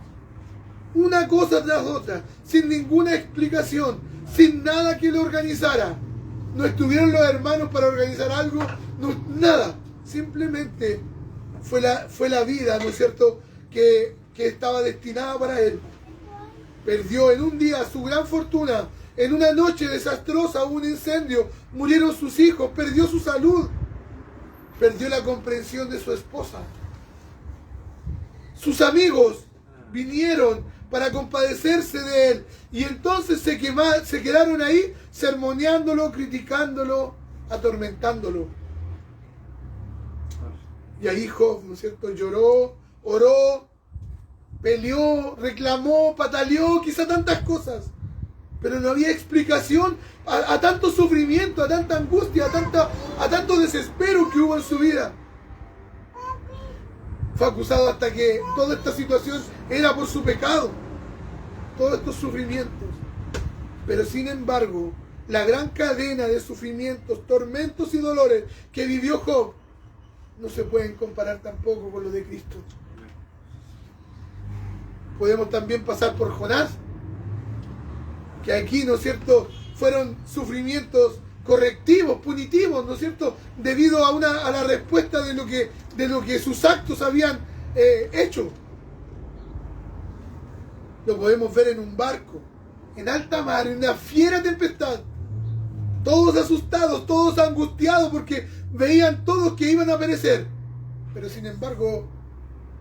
una cosa tras otra, sin ninguna explicación, sin nada que lo organizara. No estuvieron los hermanos para organizar algo, no, nada, simplemente fue la vida, ¿no es cierto?, que estaba destinada para él. Perdió en un día su gran fortuna, en una noche desastrosa hubo un incendio, murieron sus hijos, perdió su salud, perdió la comprensión de su esposa. Sus amigos vinieron para compadecerse de él. Y entonces se quedaron ahí sermoneándolo, criticándolo, atormentándolo. Y ahí Job, ¿no es cierto?, lloró, oró, peleó, reclamó, pataleó, quizá tantas cosas. Pero no había explicación a tanto sufrimiento, a tanta angustia, a tanto desespero que hubo en su vida. Fue acusado hasta que toda esta situación era por su pecado. Todos estos sufrimientos. Pero sin embargo, la gran cadena de sufrimientos, tormentos y dolores que vivió Job no se pueden comparar tampoco con los de Cristo. Podemos también pasar por Jonás, que aquí, ¿no es cierto?, fueron sufrimientos correctivos, punitivos, ¿no es cierto?, debido a la respuesta de lo que sus actos habían hecho. Lo podemos ver en un barco, en alta mar, en una fiera tempestad. Todos asustados, todos angustiados porque veían todos que iban a perecer. Pero sin embargo,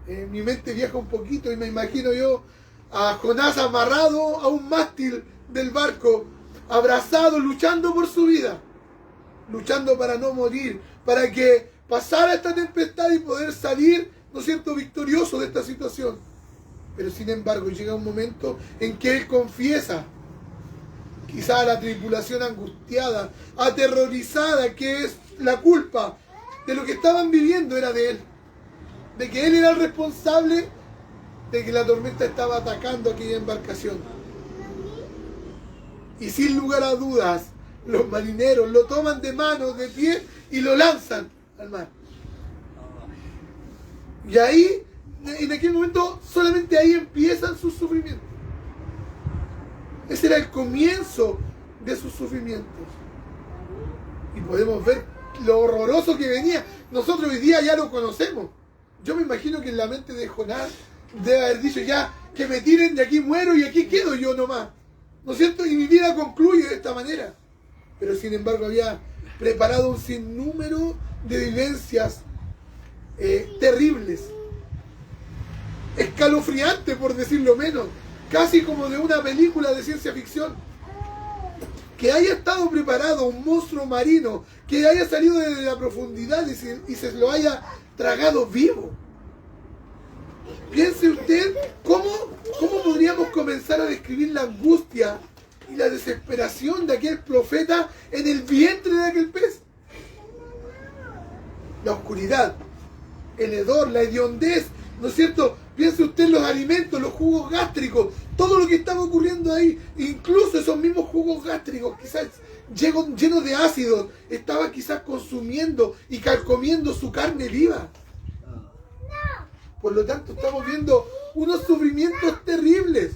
mi mente viaja un poquito y me imagino yo a Jonás amarrado a un mástil del barco, abrazado, luchando por su vida, luchando para no morir, para que pasara esta tempestad y poder salir, ¿no es cierto?, victorioso de esta situación. Pero sin embargo llega un momento en que él confiesa, quizá a la tripulación angustiada, aterrorizada, que es la culpa de lo que estaban viviendo era de él, de que él era el responsable de que la tormenta estaba atacando aquella embarcación. Y sin lugar a dudas, los marineros lo toman de mano, de pie, y lo lanzan al mar. Y ahí, en aquel momento, solamente ahí empiezan sus sufrimientos. Ese era el comienzo de sus sufrimientos. Y podemos ver lo horroroso que venía. Nosotros hoy día ya lo conocemos. Yo me imagino que en la mente de Jonás debe haber dicho ya, que me tiren, de aquí muero y aquí quedo yo nomás. ¿No es cierto? Y mi vida concluye de esta manera. Pero sin embargo había preparado un sinnúmero de vivencias terribles, escalofriantes por decirlo menos, casi como de una película de ciencia ficción. Que haya estado preparado un monstruo marino, que haya salido de la profundidad y se lo haya tragado vivo. Piense usted cómo podríamos comenzar a describir la angustia y la desesperación de aquel profeta en el vientre de aquel pez. La oscuridad, el hedor, la hediondez, ¿no es cierto? Piense usted en los alimentos, los jugos gástricos, todo lo que estaba ocurriendo ahí, incluso esos mismos jugos gástricos, quizás llenos de ácidos, estaba quizás consumiendo y carcomiendo su carne viva. Por lo tanto, estamos viendo unos sufrimientos terribles.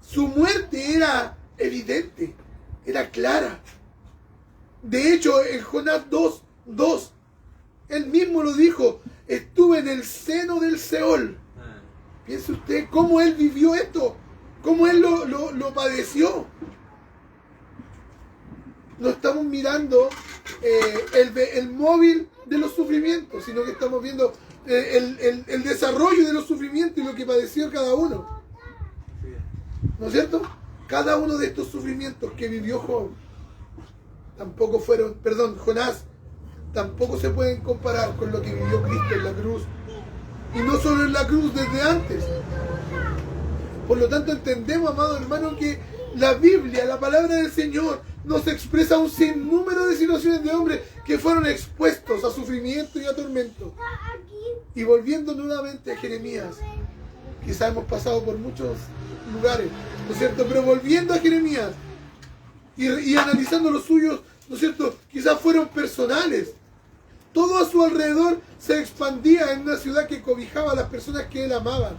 Su muerte era evidente, era clara. De hecho, en Jonás 2, él mismo lo dijo, estuve en el seno del Seol. Piense usted cómo él vivió esto, cómo él lo padeció. No estamos mirando el móvil de los sufrimientos, sino que estamos viendo el desarrollo de los sufrimientos y lo que padeció cada uno. ¿No es cierto? Cada uno de estos sufrimientos que vivió Jonás, tampoco se pueden comparar con lo que vivió Cristo en la cruz. Y no solo en la cruz, desde antes. Por lo tanto, entendemos, amado hermano, que la Biblia, la palabra del Señor, nos expresa un sinnúmero de situaciones de hombres que fueron expuestos a sufrimiento y a tormento. Y volviendo nuevamente a Jeremías, quizá hemos pasado por muchos lugares, ¿no es cierto? Pero volviendo a Jeremías y analizando los suyos, ¿no es cierto? Quizás fueron personales. Todo a su alrededor se expandía en una ciudad que cobijaba a las personas que él amaba,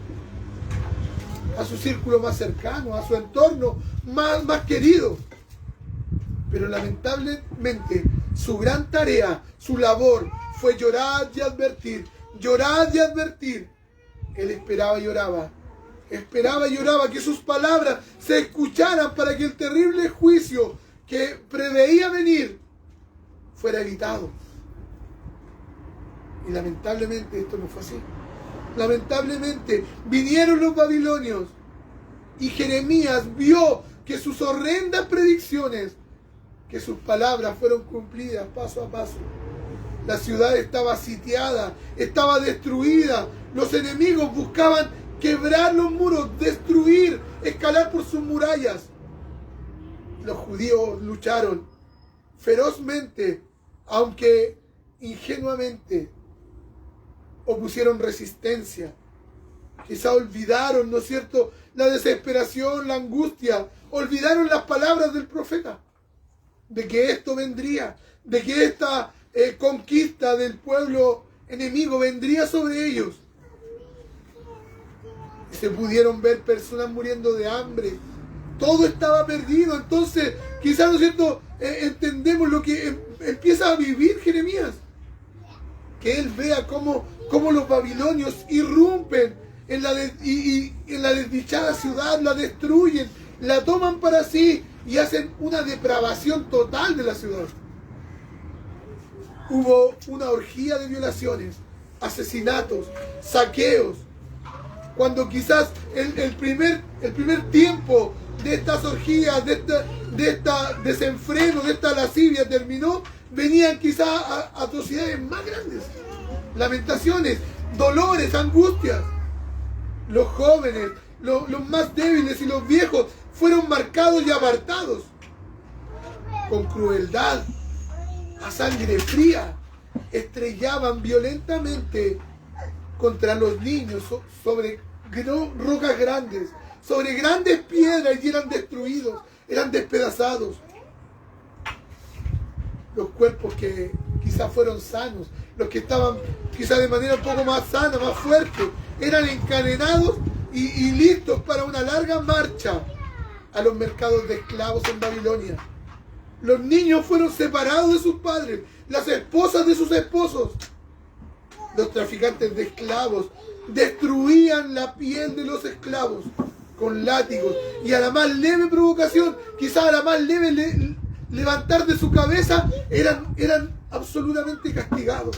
a su círculo más cercano, a su entorno más querido. Pero lamentablemente su gran tarea, su labor fue llorar y advertir. Llorar y advertir. Él esperaba y oraba que sus palabras se escucharan para que el terrible juicio que preveía venir fuera evitado. Y lamentablemente esto no fue así. Lamentablemente vinieron los babilonios Y Jeremías vio que sus horrendas predicciones, que sus palabras fueron cumplidas paso a paso. La ciudad estaba sitiada, estaba destruida. Los enemigos buscaban quebrar los muros, destruir, escalar por sus murallas. Los judíos lucharon ferozmente, aunque ingenuamente opusieron resistencia. Quizá olvidaron, ¿no es cierto?, la desesperación, la angustia. Olvidaron las palabras del profeta, de que esto vendría, de que esta conquista del pueblo enemigo vendría sobre ellos. Y se pudieron ver personas muriendo de hambre. Todo estaba perdido. Entonces, quizás, ¿no es cierto?, entendemos lo que empieza a vivir Jeremías. Que él vea cómo los babilonios irrumpen en la desdichada ciudad, la destruyen, la toman para sí y hacen una depravación total de la ciudad. Hubo una orgía de violaciones, asesinatos, saqueos. Cuando quizás el primer tiempo de estas orgías, de esta desenfreno, de esta lascivia terminó, venían quizás atrocidades más grandes, lamentaciones, dolores, angustias. Los jóvenes, los más débiles y los viejos fueron marcados y apartados con crueldad, a sangre fría. Estrellaban violentamente contra los niños sobre rocas grandes, sobre grandes piedras, y eran destruidos, eran despedazados. Los cuerpos que quizás fueron sanos, los que estaban quizás de manera un poco más sana, más fuerte, eran encadenados y listos para una larga marcha a los mercados de esclavos en Babilonia. Los niños fueron separados de sus padres, las esposas de sus esposos. Los traficantes de esclavos destruían la piel de los esclavos con látigos, y a la más leve provocación, quizás a la más leve levantar de su cabeza, eran absolutamente castigados.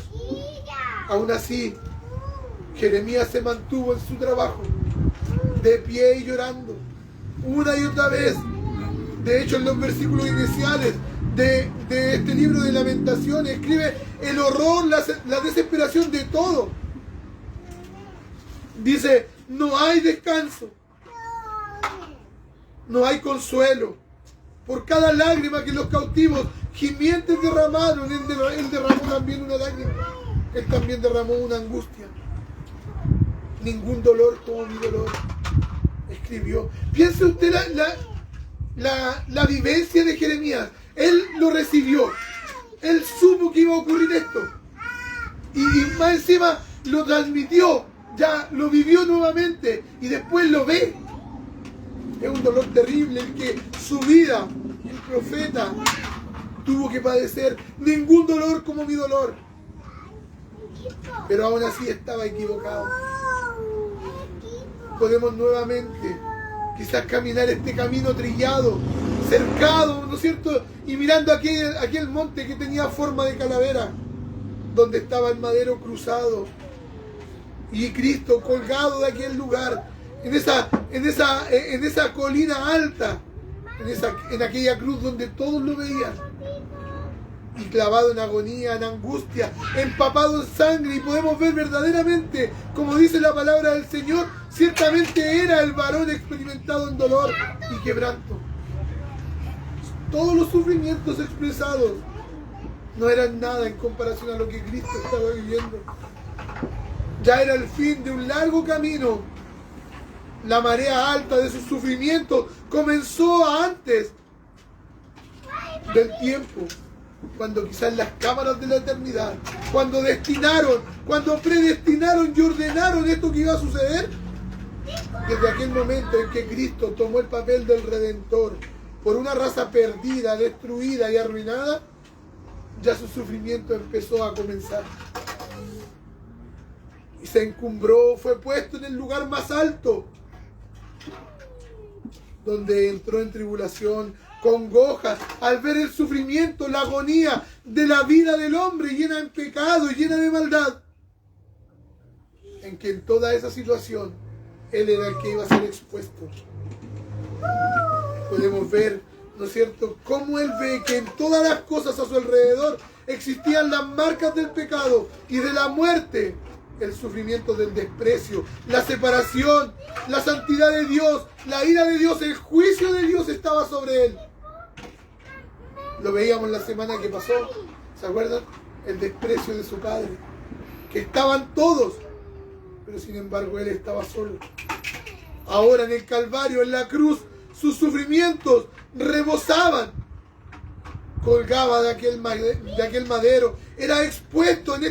Aún así, Jeremías se mantuvo en su trabajo, de pie y llorando, una y otra vez. De hecho, en los versículos iniciales de este libro de Lamentaciones, escribe el horror, la desesperación de todo. Dice, no hay descanso, no hay consuelo. Por cada lágrima que los cautivos gimientes derramaron, él derramó también una lágrima. Él también derramó una angustia. Ningún dolor como mi dolor, escribió. Piense usted la vivencia de Jeremías. Él lo recibió. Él supo que iba a ocurrir esto. Y más encima lo transmitió. Ya lo vivió nuevamente. Y después lo ve. Es un dolor terrible el que su vida, el profeta, tuvo que padecer. Ningún dolor como mi dolor. Pero aún así estaba equivocado. Podemos nuevamente quizás caminar este camino trillado, cercado, ¿no es cierto? Y mirando aquel monte que tenía forma de calavera, donde estaba el madero cruzado y Cristo colgado de aquel lugar, en esa colina alta, en aquella cruz donde todos lo veían, y clavado en agonía, en angustia, empapado en sangre. Y podemos ver verdaderamente, como dice la palabra del Señor, ciertamente era el varón experimentado en dolor y quebranto. Todos los sufrimientos expresados no eran nada en comparación a lo que Cristo estaba viviendo. Ya era el fin de un largo camino. La marea alta de sus sufrimientos comenzó antes del tiempo, cuando quizás las cámaras de la eternidad, cuando predestinaron y ordenaron esto que iba a suceder, desde aquel momento en que Cristo tomó el papel del Redentor por una raza perdida, destruida y arruinada, ya su sufrimiento empezó a comenzar. Y se encumbró, fue puesto en el lugar más alto, donde entró en tribulación, congojas, al ver el sufrimiento, la agonía de la vida del hombre llena de pecado y llena de maldad, en que en toda esa situación Él era el que iba a ser expuesto. Podemos ver, ¿no es cierto?, cómo Él ve que en todas las cosas a su alrededor existían las marcas del pecado y de la muerte, el sufrimiento del desprecio, la separación, la santidad de Dios, la ira de Dios, el juicio de Dios estaba sobre Él. Lo veíamos la semana que pasó, ¿se acuerdan? El desprecio de su Padre, que estaban todos, pero sin embargo Él estaba solo. Ahora en el Calvario, en la cruz, sus sufrimientos rebosaban. Colgaba de aquel madero, era expuesto en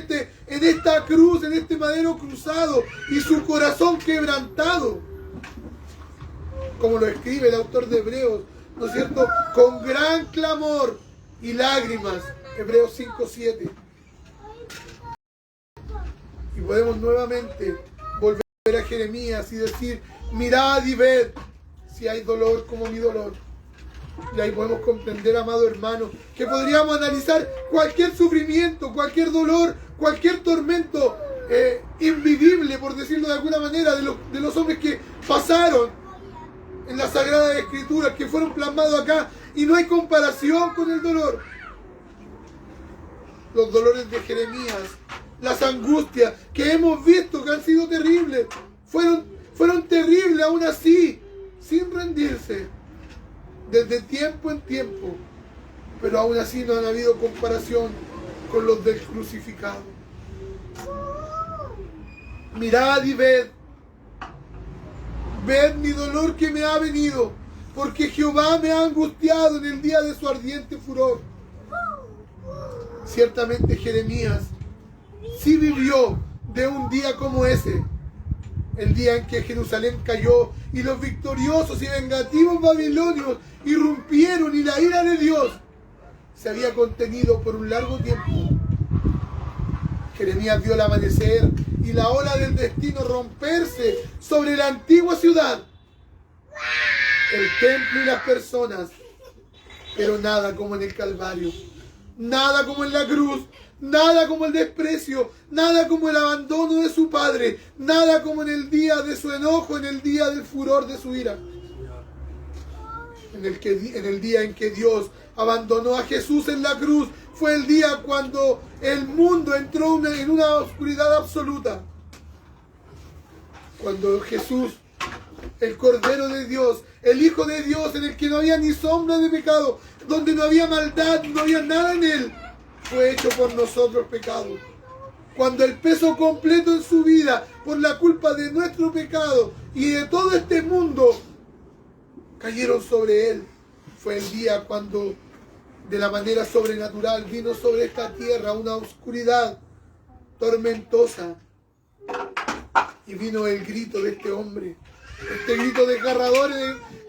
esta cruz, en este madero cruzado, y su corazón quebrantado, como lo escribe el autor de Hebreos, ¿no es cierto?, con gran clamor y lágrimas, Hebreos 5:7. Y podemos nuevamente volver a Jeremías y decir: mirad y ved si hay dolor como mi dolor. Y ahí podemos comprender, amado hermano, que podríamos analizar cualquier sufrimiento, cualquier dolor, cualquier tormento invivible, por decirlo de alguna manera, de los hombres que pasaron en la Sagrada Escritura, que fueron plasmados acá, y no hay comparación con el dolor. Los dolores de Jeremías, las angustias que hemos visto que han sido terribles, fueron terribles aún así, sin rendirse, desde tiempo en tiempo, pero aún así no han habido comparación con los del crucificado. Mirad y ved mi dolor que me ha venido, porque Jehová me ha angustiado en el día de su ardiente furor. Ciertamente Jeremías sí vivió de un día como ese, el día en que Jerusalén cayó y los victoriosos y vengativos babilonios irrumpieron y la ira de Dios se había contenido por un largo tiempo. Jeremías vio el amanecer y la ola del destino romperse sobre la antigua ciudad, el templo y las personas, pero nada como en el Calvario, nada como en la cruz, nada como el desprecio, nada como el abandono de su padre, nada como en el día de su enojo, en el día del furor de su ira. En el día en que Dios abandonó a Jesús en la cruz, fue el día cuando el mundo entró en una oscuridad absoluta. Cuando Jesús, el Cordero de Dios, el Hijo de Dios, en el que no había ni sombra de pecado, donde no había maldad, no había nada en él, fue hecho por nosotros pecado. Cuando el peso completo en su vida, por la culpa de nuestro pecado y de todo este mundo, cayeron sobre él, fue el día cuando de la manera sobrenatural vino sobre esta tierra una oscuridad tormentosa, y vino el grito de este hombre, este grito desgarrador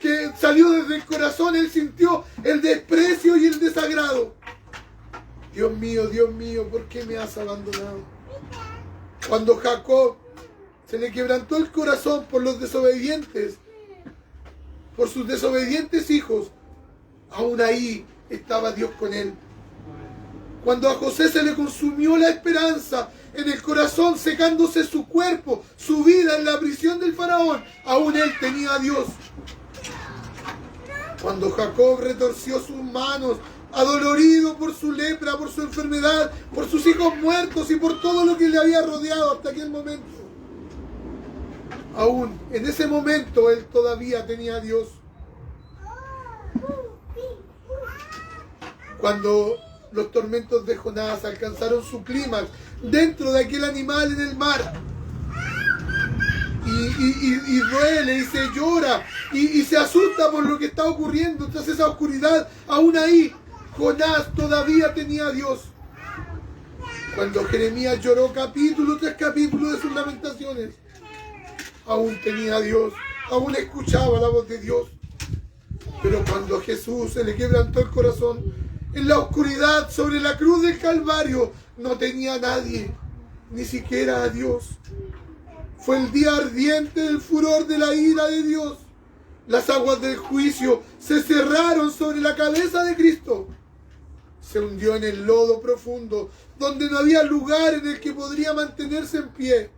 que salió desde el corazón. Él sintió el desprecio y el desagrado. Dios mío, ¿por qué me has abandonado? Cuando Jacob se le quebrantó el corazón por los desobedientes, por sus desobedientes hijos, aún ahí estaba Dios con él. Cuando a José se le consumió la esperanza en el corazón, secándose su cuerpo, su vida en la prisión del faraón, aún él tenía a Dios. Cuando Jacob retorció sus manos, adolorido por su lepra, por su enfermedad, por sus hijos muertos y por todo lo que le había rodeado hasta aquel momento, aún en ese momento él todavía tenía a Dios. Cuando los tormentos de Jonás alcanzaron su clímax dentro de aquel animal en el mar, y duele y se llora y se asusta por lo que está ocurriendo tras esa oscuridad, aún ahí Jonás todavía tenía a Dios. Cuando Jeremías lloró capítulo tras capítulo de sus lamentaciones, aún tenía a Dios, aún escuchaba la voz de Dios. Pero cuando a Jesús se le quebrantó el corazón en la oscuridad sobre la cruz del Calvario, no tenía a nadie, ni siquiera a Dios. Fue el día ardiente del furor de la ira de Dios. Las aguas del juicio se cerraron sobre la cabeza de Cristo. Se hundió en el lodo profundo, donde no había lugar en el que podría mantenerse en pie.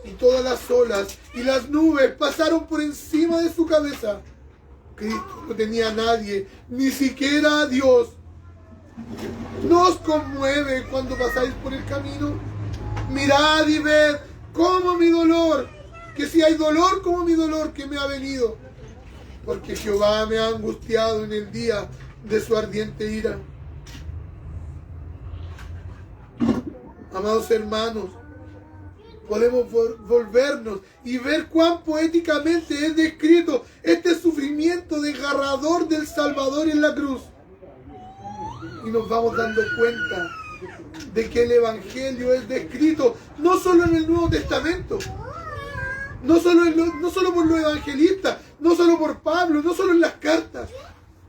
Y todas las olas y las nubes pasaron por encima de su cabeza. Cristo no tenía a nadie, ni siquiera a Dios. ¿Nos conmueve cuando pasáis por el camino? Mirad y ved cómo mi dolor, que si hay dolor como mi dolor que me ha venido, porque Jehová me ha angustiado en el día de su ardiente ira. Amados hermanos, podemos volvernos y ver cuán poéticamente es descrito este sufrimiento desgarrador del Salvador en la cruz. Y nos vamos dando cuenta de que el Evangelio es descrito no solo en el Nuevo Testamento, no solo por los evangelistas, no solo por Pablo, no solo en las cartas,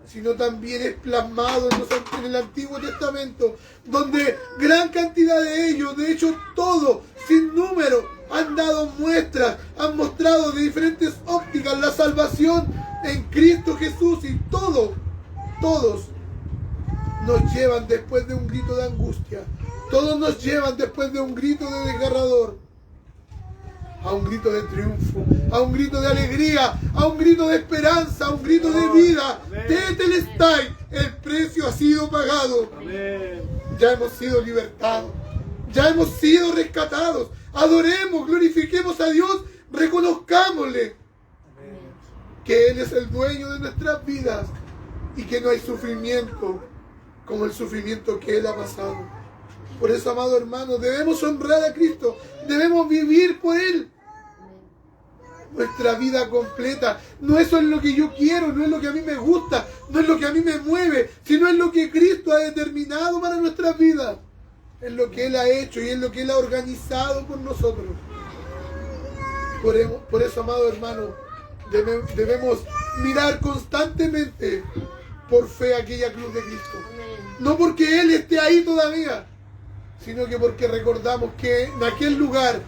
sino también es plasmado en el Antiguo Testamento, donde gran cantidad de ellos, de hecho todos, sin número, han dado muestras, han mostrado de diferentes ópticas la salvación en Cristo Jesús, y todos nos llevan después de un grito de angustia, todos nos llevan después de un grito de desgarrador, a un grito de triunfo, a un grito de alegría, a un grito de esperanza, a un grito de vida. Tetelestai, el precio ha sido pagado. Ya hemos sido libertados, ya hemos sido rescatados. Adoremos, glorifiquemos a Dios, reconozcámosle que Él es el dueño de nuestras vidas y que no hay sufrimiento como el sufrimiento que Él ha pasado. Por eso, amado hermano, debemos honrar a Cristo, debemos vivir por Él nuestra vida completa. No eso es lo que yo quiero, no es lo que a mí me gusta, no es lo que a mí me mueve, sino es lo que Cristo ha determinado para nuestras vidas. Es lo que Él ha hecho y es lo que Él ha organizado por nosotros. Por eso, amado hermano, debemos mirar constantemente por fe aquella cruz de Cristo. No porque Él esté ahí todavía, sino que porque recordamos que en aquel lugar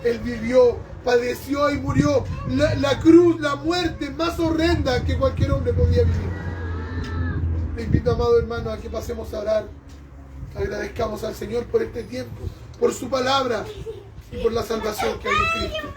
Él vivió, padeció y murió la cruz, la muerte más horrenda que cualquier hombre podía vivir. Te invito, amado hermano, a que pasemos a orar. Agradezcamos al Señor por este tiempo, por su palabra y por la salvación que hay en Cristo.